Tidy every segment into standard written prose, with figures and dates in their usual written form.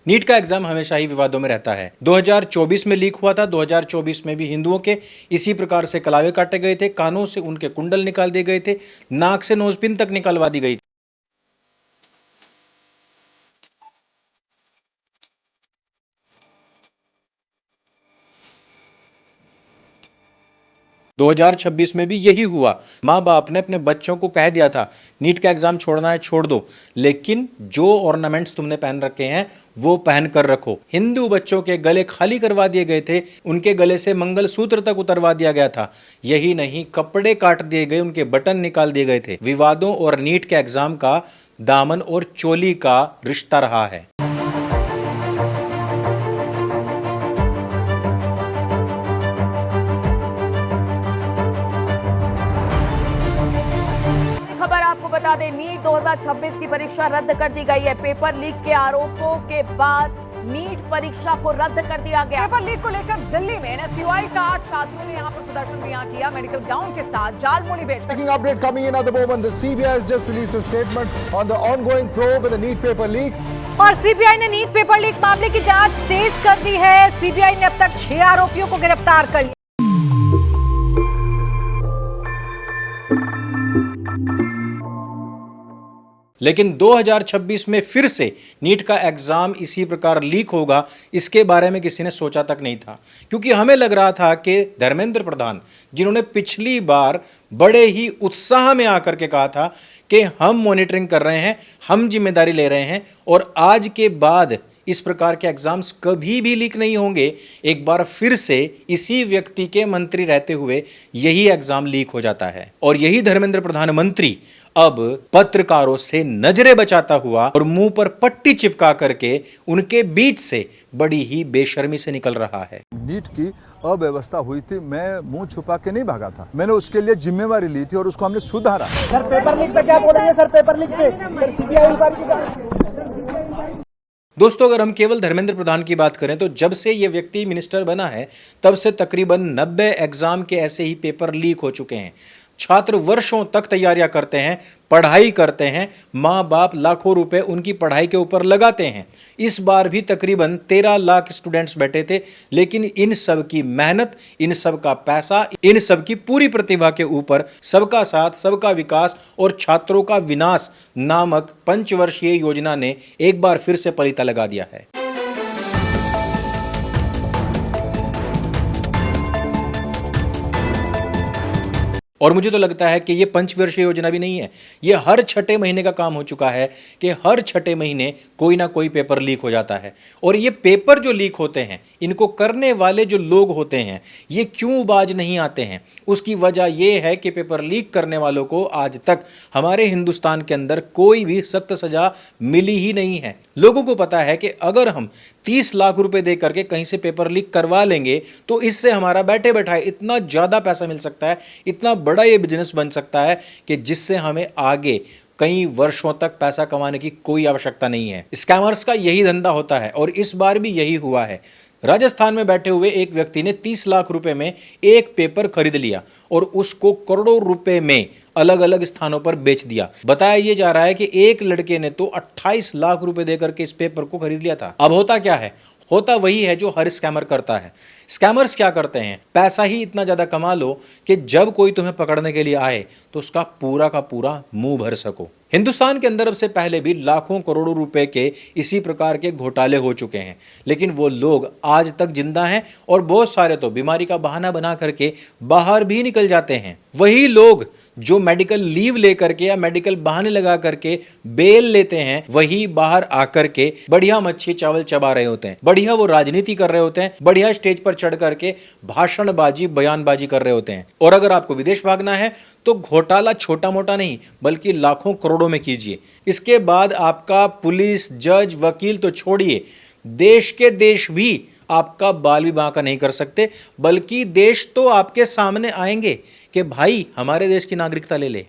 NEET का exam हमेशा ही विवादों में रहता है। 2024 में लीक हुआ था। 2024 में भी हिंदुओं के इसी प्रकार से कलावे काटे गए थे, कानों से उनके कुंडल निकाल दिए गए थे, नाक से नोजपिन तक निकलवा दी गई थी। 2026 में भी यही हुआ। माँ बाप ने अपने बच्चों को कह दिया था नीट का एग्जाम छोड़ना है छोड़ दो, लेकिन जो ऑर्नामेंट्स तुमने पहन रखे हैं वो पहन कर रखो। हिंदू बच्चों के गले खाली करवा दिए गए थे, उनके गले से मंगलसूत्र तक उतरवा दिया गया था। यही नहीं, कपड़े काट दिए गए, उनके बटन निकाल दिए गए थे। विवादों और नीट के एग्जाम का दामन और चोली का रिश्ता रहा है। खबर आपको बता दें, नीट 2026 की परीक्षा रद्द कर दी गई है। पेपर लीक के आरोपों के बाद नीट परीक्षा को रद्द कर दिया गया। पेपर लीक को लेकर दिल्ली में एनएसयूआई का छात्रों ने यहां पर प्रदर्शन भी किया, मेडिकल गाउन के साथ जालमोनी बेच। Breaking update coming in at the moment. The CBI has just released a statement on the ongoing probe in the NEET paper leak. और सीबीआई ने नीट पेपर लीक मामले की जांच तेज कर दी है। सीबीआई ने अब तक 6 आरोपियों को गिरफ्तार कर लिया। लेकिन 2026 में फिर से नीट का एग्जाम इसी प्रकार लीक होगा, इसके बारे में किसी ने सोचा तक नहीं था। क्योंकि हमें लग रहा था कि धर्मेंद्र प्रधान, जिन्होंने पिछली बार बड़े ही उत्साह में आकर के कहा था कि हम मॉनिटरिंग कर रहे हैं, हम जिम्मेदारी ले रहे हैं और आज के बाद इस प्रकार के एग्जाम्स कभी भी लीक नहीं होंगे, एक बार फिर से इसी व्यक्ति के मंत्री रहते हुए यही एग्जाम लीक हो जाता है। और यही धर्मेंद्र प्रधान मंत्री अब पत्रकारों से नजरें बचाता हुआ और मुंह पर पट्टी चिपका करके उनके बीच से बड़ी ही बेशर्मी से निकल रहा है। नीट की अव्यवस्था हुई थी, मैं मुंह छुपा के नहीं भागा था, मैंने उसके लिए जिम्मेवारी ली थी और उसको हमने सुधारा। सर पेपर लीक पे क्या बोलेंगे? सर पेपर लीक पे सर सीबीआई इंक्वायरी। दोस्तों, अगर हम केवल धर्मेंद्र प्रधान की बात करें तो जब से ये व्यक्ति मिनिस्टर बना है तब से तकरीबन 90 एग्जाम के ऐसे ही पेपर लीक हो चुके हैं। छात्र वर्षों तक तैयारियां करते हैं, पढ़ाई करते हैं, माँ बाप लाखों रुपए उनकी पढ़ाई के ऊपर लगाते हैं। इस बार भी तकरीबन 13 लाख स्टूडेंट्स बैठे थे, लेकिन इन सब की मेहनत, इन सब का पैसा, इन सब की पूरी प्रतिभा के ऊपर सबका साथ, सबका विकास और छात्रों का विनाश नामक पंचवर्षीय योजना ने एक बार फिर से पलीता लगा दिया है। और मुझे तो लगता है कि ये पंचवर्षीय योजना भी नहीं है, ये हर छठे महीने का काम हो चुका है कि हर छठे महीने कोई ना कोई पेपर लीक हो जाता है। और ये पेपर जो लीक होते हैं, इनको करने वाले जो लोग होते हैं, ये क्यों बाज नहीं आते हैं? उसकी वजह ये है कि पेपर लीक करने वालों को आज तक हमारे हिंदुस्तान के अंदर कोई भी सख्त सजा मिली ही नहीं है। लोगों को पता है कि अगर हम 30 लाख रुपए दे करके कहीं से पेपर लीक करवा लेंगे तो इससे हमारा बैठे बैठाए इतना ज़्यादा पैसा मिल सकता है, इतना बड़ा ये बिजनेस बन सकता है कि जिससे हमें आगे कई वर्षों तक पैसा कमाने की कोई आवश्यकता नहीं है। स्कैमर्स का यही धंधा होता है और इस बार भी यही हुआ है। राजस्थान में बैठे हुए एक व्यक्ति ने 30 लाख रुपए में एक पेपर खरीद लिया और उसको करोड़ों रुपए में अलग अलग स्थानों पर बेच दिया। बताया यह जा रहा है कि एक लड़के ने तो 28 लाख रुपए देकर के इस पेपर को खरीद लिया था। अब होता क्या है? होता वही है जो हर स्कैमर करता है। स्कैमर्स क्या करते हैं? पैसा ही इतना ज्यादा कमा लो कि जब कोई तुम्हें पकड़ने के लिए आए तो उसका पूरा का पूरा मुंह भर सको। हिंदुस्तान के अंदर अब से पहले भी लाखों करोड़ों रुपए के इसी प्रकार के घोटाले हो चुके हैं, लेकिन वो लोग आज तक जिंदा हैं और बहुत सारे तो बीमारी का बहाना बना करके बाहर भी निकल जाते हैं। वही लोग जो मेडिकल लीव लेकर के या मेडिकल बहाने लगा करके बेल लेते हैं, वही बाहर आकर के बढ़िया मच्छी चावल चबा रहे होते हैं, बढ़िया वो राजनीति कर रहे होते हैं, बढ़िया स्टेज पर चढ़ करके भाषणबाजी, बयानबाजी कर रहे होते हैं। और अगर आपको विदेश भागना है तो घोटाला छोटा मोटा नहीं बल्कि लाखों करोड़ों में कीजिए। इसके बाद आपका पुलिस, जज, वकील तो छोड़िए, देश के देश भी आपका बाल भी बांका नहीं कर सकते, बल्कि देश तो आपके सामने आएंगे कि भाई हमारे देश की नागरिकता ले ले।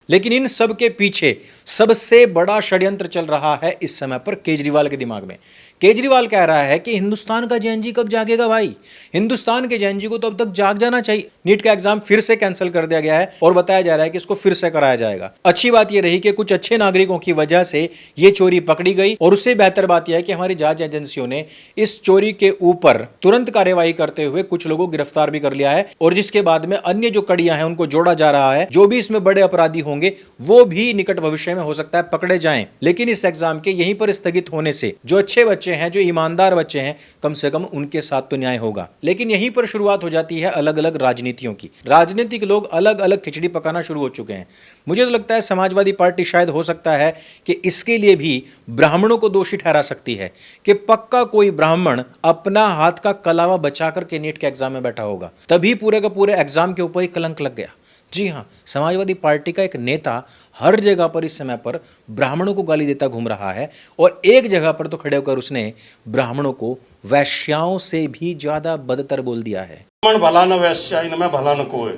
लेकिन इन सब के पीछे सबसे बड़ा षड्यंत्र चल रहा है इस समय पर केजरीवाल के दिमाग में। केजरीवाल कह रहा है कि हिंदुस्तान का जेएनजी कब जागेगा भाई, हिंदुस्तान के जेएनजी को तो अब तक जाग जाना चाहिए। नीट का एग्जाम फिर से कैंसिल कर दिया गया है और बताया जा रहा है कि इसको फिर से कराया जाएगा। अच्छी बात यह रही कि कुछ अच्छे नागरिकों की वजह से ये चोरी पकड़ी गई, और उससे बेहतर बात यह है कि हमारी जांच एजेंसियों ने इस चोरी के ऊपर तुरंत कार्यवाही करते हुए कुछ लोगों को गिरफ्तार भी कर लिया है, और जिसके बाद में अन्य जो कड़ियां हैं उनको जोड़ा जा रहा है। जो भी इसमें बड़े अपराधी होंगे वो भी निकट भविष्य में हो सकता है पकड़े जाएं। लेकिन इस एग्जाम के यहीं पर स्थगित होने से जो अच्छे बच्चे हैं, जो ईमानदार बच्चे हैं, कम से कम उनके साथ तो न्याय होगा। लेकिन यहीं पर शुरुआत हो जाती है अलग अलग राजनीतियों की। राजनीतिक लोग अलग अलग खिचड़ी पकाना शुरू हो चुके हैं। मुझे तो लगता है समाजवादी पार्टी शायद हो सकता है कि इसके लिए भी ब्राह्मणों को दोषी ठहरा सकती है कि पक्का कोई ब्राह्मण अपना हाथ का कलावा बचा करके नीट के एग्जाम में बैठा होगा, तभी पूरे का पूरे एग्जाम के ऊपर ही कलंक लग गया। जी हां, समाजवादी पार्टी का एक नेता हर जगह पर इस समय पर ब्राह्मणों को गाली देता घूम रहा है, और एक जगह पर तो खड़े होकर उसने ब्राह्मणों को वैश्याओं से भी ज्यादा बदतर बोल दिया है। ब्राह्मण भला न वैश्या, इनमें भला न कोई,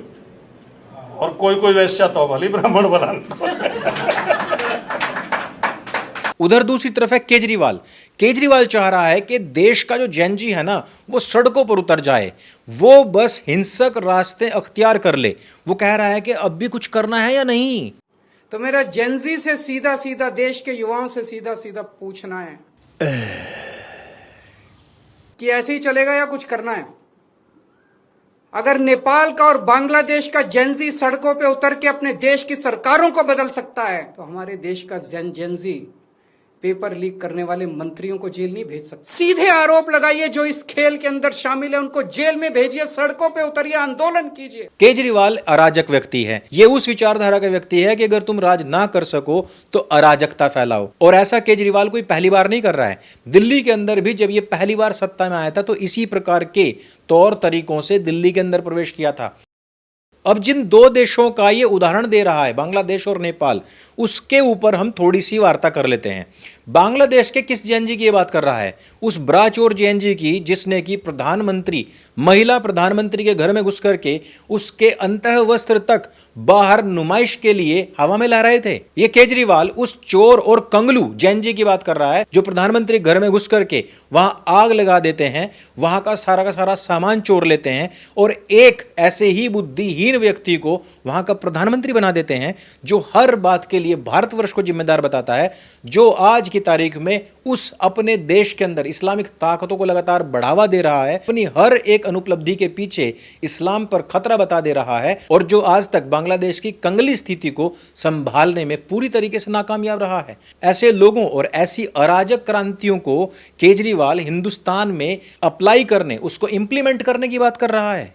और कोई वैश्या तो भली, ब्राह्मण भला न। उधर दूसरी तरफ है केजरीवाल। केजरीवाल चाह रहा है कि देश का जो जेएनजी है ना वो सड़कों पर उतर जाए, वो बस हिंसक रास्ते अख्तियार कर ले। वो कह रहा है कि अब भी कुछ करना है या नहीं। तो मेरा जेनजी से सीधा सीधा देश के युवाओं से सीधा सीधा पूछना है कि ऐसे ही चलेगा या कुछ करना है। अगर नेपाल का और बांग्लादेश का जेनजी सड़कों पे उतर के अपने देश की सरकारों को बदल सकता है, तो हमारे देश का जेनजी पेपर लीक करने वाले मंत्रियों को जेल नहीं भेज सकते। सीधे आरोप लगाइए, जो इस खेल के अंदर शामिल है उनको जेल में भेजिए, सड़कों पे उतरिए, आंदोलन कीजिए। केजरीवाल अराजक व्यक्ति है। ये उस विचारधारा का व्यक्ति है कि अगर तुम राज ना कर सको तो अराजकता फैलाओ, और ऐसा केजरीवाल कोई पहली बार नहीं कर रहा है। दिल्ली के अंदर भी जब ये पहली बार सत्ता में आया था तो इसी प्रकार के तौर तरीकों से दिल्ली के अंदर प्रवेश किया था। अब जिन दो देशों का ये उदाहरण दे रहा है, बांग्लादेश और नेपाल, उसके ऊपर हम थोड़ी सी वार्ता कर लेते हैं। बांग्लादेश के किस जेएनजी की ये बात कर रहा है? उस ब्राचोर जेएनजी की जिसने की प्रधानमंत्री, महिला प्रधानमंत्री के घर में घुस करके उसके अंतः वस्त्र तक बाहर नुमाइश के लिए हवा में लहराए थे। ये केजरीवाल उस चोर और कंगलू जेएनजी की बात कर रहा है जो प्रधानमंत्री घर में घुस करके वहां आग लगा देते हैं, वहां का सारा सामान चोर लेते हैं, और एक ऐसे ही बुद्धिहीन व्यक्ति को वहां का प्रधानमंत्री बना देते हैं जो हर बात के लिए भारतवर्ष को जिम्मेदार बताता है, जो आज की तारीख में उस अपने देश के अंदर इस्लामिक ताकतों को लगातार बढ़ावा दे रहा है, अपनी हर एक अनुपलब्धि के पीछे इस्लाम पर खतरा बता दे रहा है, और जो आज तक बांग्लादेश की कंगली स्थिति को संभालने में पूरी तरीके से नाकामयाब रहा है। ऐसे लोगों और ऐसी अराजक क्रांतियों को केजरीवाल हिंदुस्तान में अप्लाई करने, उसको इंप्लीमेंट करने की बात कर रहा है।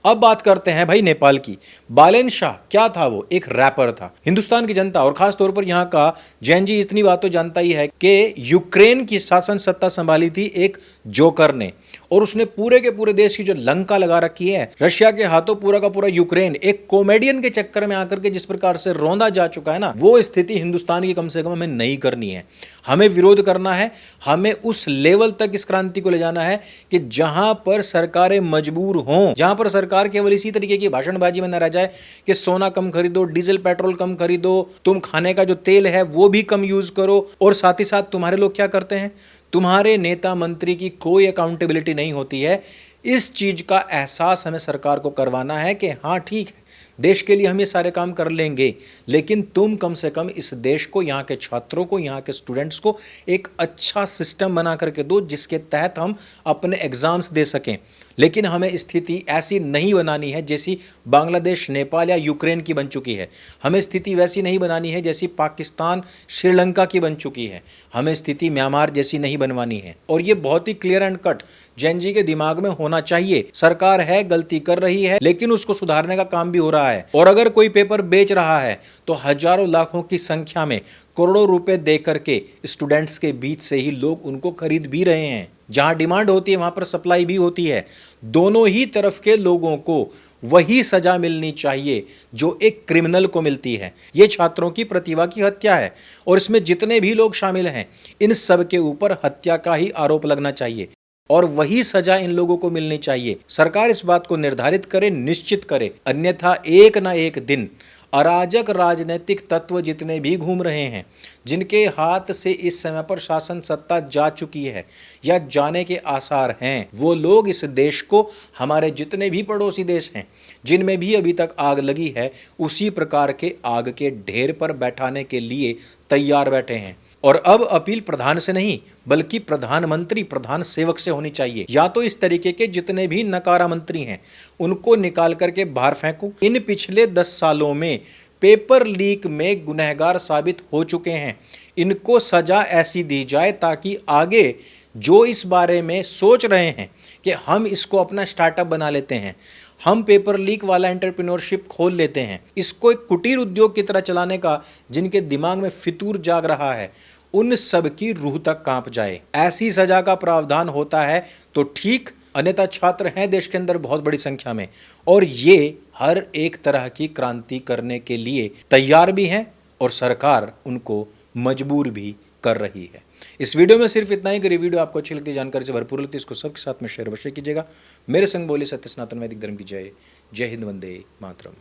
अब बात करते हैं भाई नेपाल की। बालेन शाह क्या था? वो एक रैपर था। हिंदुस्तान की जनता और खास तौर पर यहाँ का जेएनजी इतनी बात तो जानता ही है कि यूक्रेन की शासन सत्ता संभाली थी एक जोकर ने, और उसने पूरे के पूरे देश की जो लंका लगा रखी है, रशिया के हाथों पूरा का पूरा यूक्रेन एक कॉमेडियन के चक्कर में आकर के जिस प्रकार से रौंदा जा चुका है ना, वो स्थिति हिंदुस्तान की कम से कम हमें नहीं करनी है। हमें विरोध करना है, हमें उस लेवल तक इस क्रांति को ले जाना है कि जहां पर सरकारें मजबूर हों, जहां पर सरकार केवल इसी तरीके की भाषणबाजी में न रह जाए कि सोना कम खरीदो, डीजल पेट्रोल कम खरीदो, तुम खाने का जो तेल है वो भी कम यूज करो, और साथ ही साथ तुम्हारे लोग क्या करते हैं? तुम्हारे नेता मंत्री की कोई अकाउंटेबिलिटी नहीं होती है। इस चीज का एहसास हमें सरकार को करवाना है कि हाँ ठीक है, देश के लिए हम ये सारे काम कर लेंगे, लेकिन तुम कम से कम इस देश को, यहाँ के छात्रों को, यहाँ के स्टूडेंट्स को एक अच्छा सिस्टम बना करके दो जिसके तहत हम अपने एग्जाम्स दे सकें। लेकिन हमें स्थिति ऐसी नहीं बनानी है जैसी बांग्लादेश, नेपाल या यूक्रेन की बन चुकी है। हमें स्थिति वैसी नहीं बनानी है जैसी पाकिस्तान, श्रीलंका की बन चुकी है। हमें स्थिति म्यांमार जैसी नहीं बनवानी है, और ये बहुत ही क्लियर एंड कट जेएनजी के दिमाग में होना चाहिए। सरकार है, गलती कर रही है, लेकिन उसको सुधारने का काम भी हो रहा है। और अगर कोई पेपर बेच रहा है तो हजारों लाखों की संख्या में करोड़ों रुपए दे करके स्टूडेंट्स के बीच से ही लोग उनको खरीद भी रहे हैं। जहां डिमांड होती है वहां पर सप्लाई भी होती है। दोनों ही तरफ के लोगों को वही सजा मिलनी चाहिए जो एक क्रिमिनल को मिलती है। ये छात्रों की प्रतिभा की हत्या है, और इसमें जितने भी लोग शामिल हैं इन सब के ऊपर हत्या का ही आरोप लगना चाहिए। और वही सजा इन लोगों को मिलनी चाहिए। सरकार इस बात को निर्धारित करे, निश्चित करे, अन्यथा एक ना एक दिन अराजक राजनीतिक तत्व जितने भी घूम रहे हैं, जिनके हाथ से इस समय पर शासन सत्ता जा चुकी है या जाने के आसार हैं, वो लोग इस देश को, हमारे जितने भी पड़ोसी देश हैं जिनमें भी अभी तक आग लगी है, उसी प्रकार के आग के ढेर पर बैठाने के लिए तैयार बैठे हैं। और अब अपील प्रधान से नहीं बल्कि प्रधानमंत्री, प्रधान सेवक से होनी चाहिए। या तो इस तरीके के जितने भी नकारा मंत्री हैं उनको निकाल करके बाहर फेंको। इन पिछले 10 सालों में पेपर लीक में गुनहगार साबित हो चुके हैं, इनको सजा ऐसी दी जाए ताकि आगे जो इस बारे में सोच रहे हैं कि हम इसको अपना स्टार्टअप बना लेते हैं, हम पेपर लीक वाला एंटरप्रेन्योरशिप खोल लेते हैं, इसको एक कुटीर उद्योग की तरह चलाने का जिनके दिमाग में फितूर जाग रहा है, उन सब की रूह तक कांप जाए। ऐसी सजा का प्रावधान होता है तो ठीक, अन्यथा छात्र हैं देश के अंदर बहुत बड़ी संख्या में और ये हर एक तरह की क्रांति करने के लिए तैयार भी हैं और सरकार उनको मजबूर भी कर रही है। इस वीडियो में सिर्फ इतना ही। कि वीडियो आपको अच्छी लगती है, जानकारी से भरपूर लगती है, इसको सबके साथ में शेयर अवश्य कीजिएगा। मेरे संग बोले सत्य सनातन वैदिक धर्म की जय। जय हिंद, वंदे मातरम।